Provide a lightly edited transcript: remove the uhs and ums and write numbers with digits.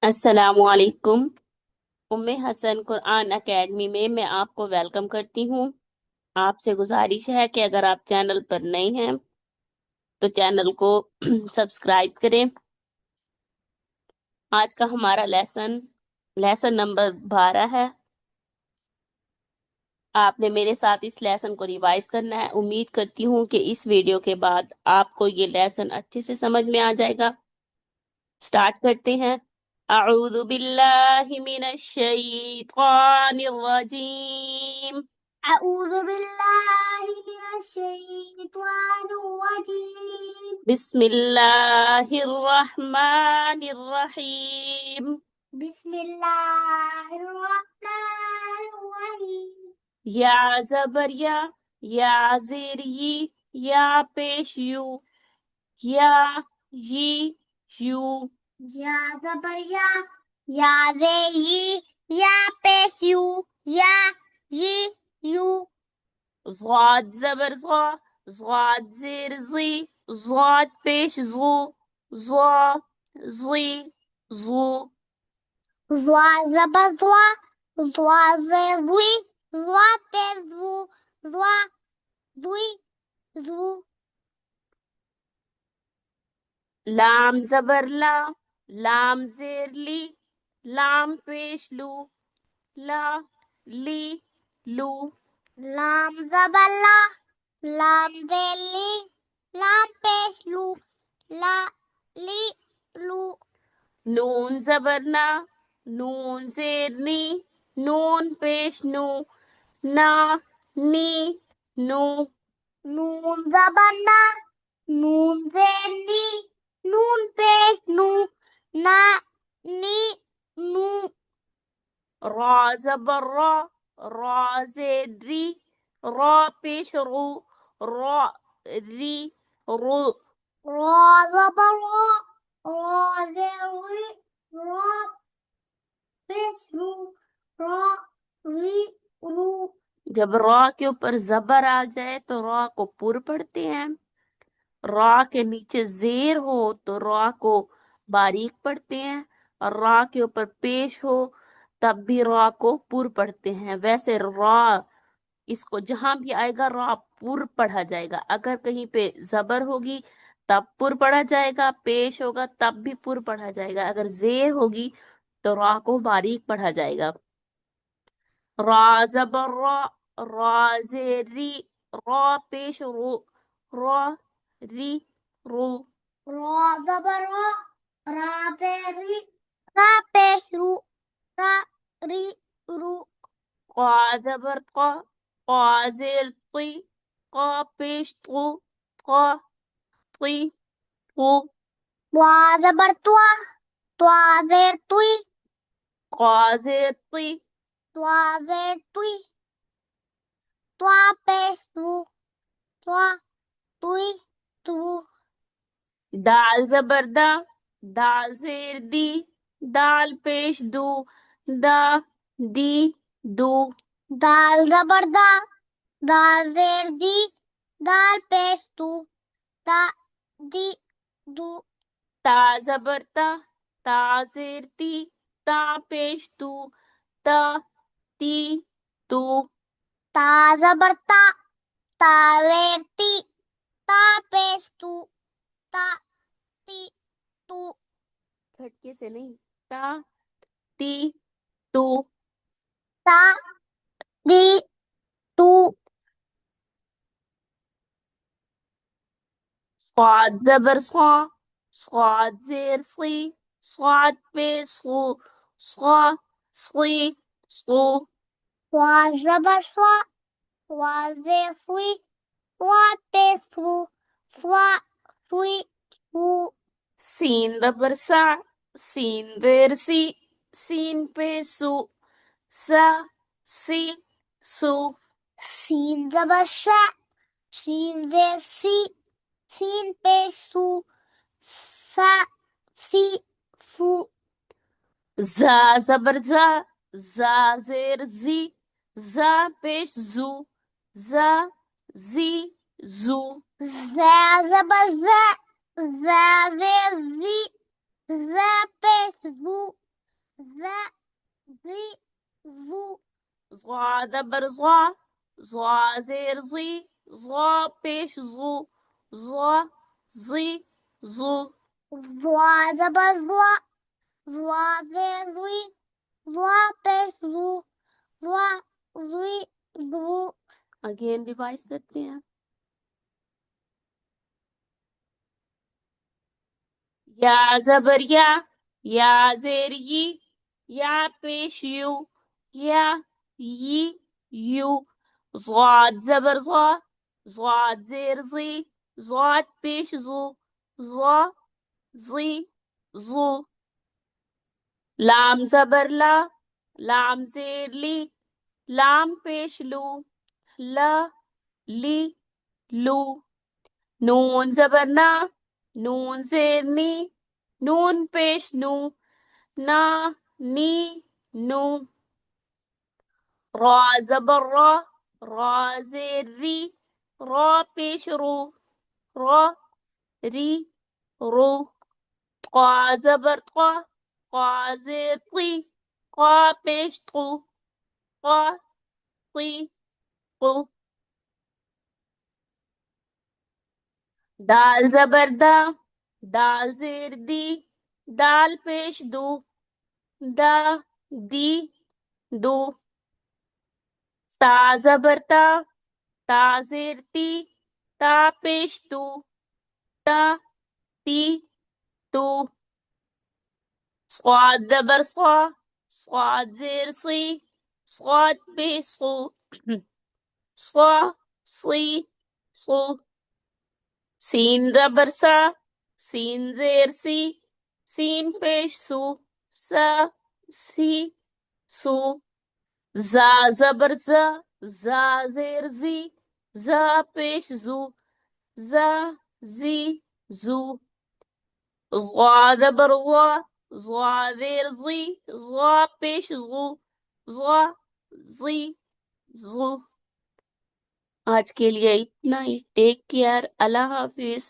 السلام علیکم۔ ام حسن قرآن اکیڈمی میں آپ کو ویلکم کرتی ہوں۔ آپ سے گزارش ہے کہ اگر آپ چینل پر نئے ہیں تو چینل کو سبسکرائب کریں۔ آج کا ہمارا لیسن نمبر 12 ہے۔ آپ نے میرے ساتھ اس لیسن کو ریوائز کرنا ہے۔ امید کرتی ہوں کہ اس ویڈیو کے بعد آپ کو یہ لیسن اچھے سے سمجھ میں آ جائے گا۔ سٹارٹ کرتے ہیں۔ اعوذ باللہ من الشیطان الرجیم۔ أعوذ بالله من الشيطان الرجيم. بسم اللہ الرحمن الرحیم۔ بسم الله الرحمن الرحيم. یا زبر یا زیر یا پیش یو یا یو يا زبر يا زي يا بيشو يا يو. ضاد زبر ضاد زیر ضاد پیش زو زوا زبر زوا زوا زوي زوا بيزو زوا زوي زو. لام زبر لام زیر لام پیش لو لو لام زبر لام زلي لام بيشلو لا لي لو. نون زبر نون زیر نون پیش نو نون زبر نون زلي نون بيشلو نا ني نو. را زبر را زیر را پیش رو را زبر را زلي را بيشلو را ري رو. جب را کے اوپر زبر آ جائے تو را کو پر پڑھتے ہیں۔ را کے نیچے زیر ہو تو را کو باریک پڑھتے ہیں، اور را کے اوپر پیش ہو تب بھی را کو پر پڑھتے ہیں۔ ویسے را اس کو جہاں بھی آئے گا را پر پڑھا جائے گا۔ اگر کہیں پہ زبر ہوگی تب پر پڑھا جائے گا، پیش ہوگا تب بھی پر پڑھا جائے گا، اگر زیر ہوگی تو را کو باریک پڑھا جائے گا۔ را زبر را زیر را پیش را رو را زبر را زلي را بيشلو را ري رو. قا زبر قا زیر قا پیش قا طوا زبر طوا زیر قا زیر طوا زیر طوا پیشلو طوا تو. دال زبر دال زیر دال پیش دو دال زبر دال زیر دال پیشلو دو. تا زبر تا زیر تا پیش تو تا زبر تا زیر تا پیشلو تو. جھٹکے سے نہیں، تو تا تو. صاد زبر صاد زیر صاد پیش صو طوا زبر طوا زیر طوا پیشلو سو. سین زبر سین زیر سین پیش سو سین زبر سین زیر سین پیشلو سو. زا زبر زا زیر زا پیش زو زو زا زبر زا زیر زا پیشلو ذا ذی ذو ظا زبر ظا ظا زیر زی ظا پیش زو ظا زی زو ضا زبر ضا ضا زیر ضی ضا پیش ضو ضا ضی ضو اگین ریوائز کرتے ہیں. یا زبر یا زیر یا پیش یو یا یی یو ضاد زبر ضاد زیر زی ضاد پیش زو ضا زی زو لام زبر لام زیر لام پیش لو لی لو نون زبر نون زیر نون پیش نو نی نو را زبر را زیر را پیش را ری رو قا زبر قا زیر قا پیش قا قو دال زبر دال زیر دال پیش دی دو تا زبر تا زیر تا پیش تی تو صاد زبر صاد زیر صاد پیش صو سین زبر سین زیر سین پیش سو زا زبر زا زیر زا پیش زو ضا زبر ضا زیر ضا پیش ضا زو. آج کے لیے اتنا ہی. Take care. اللہ حافظ.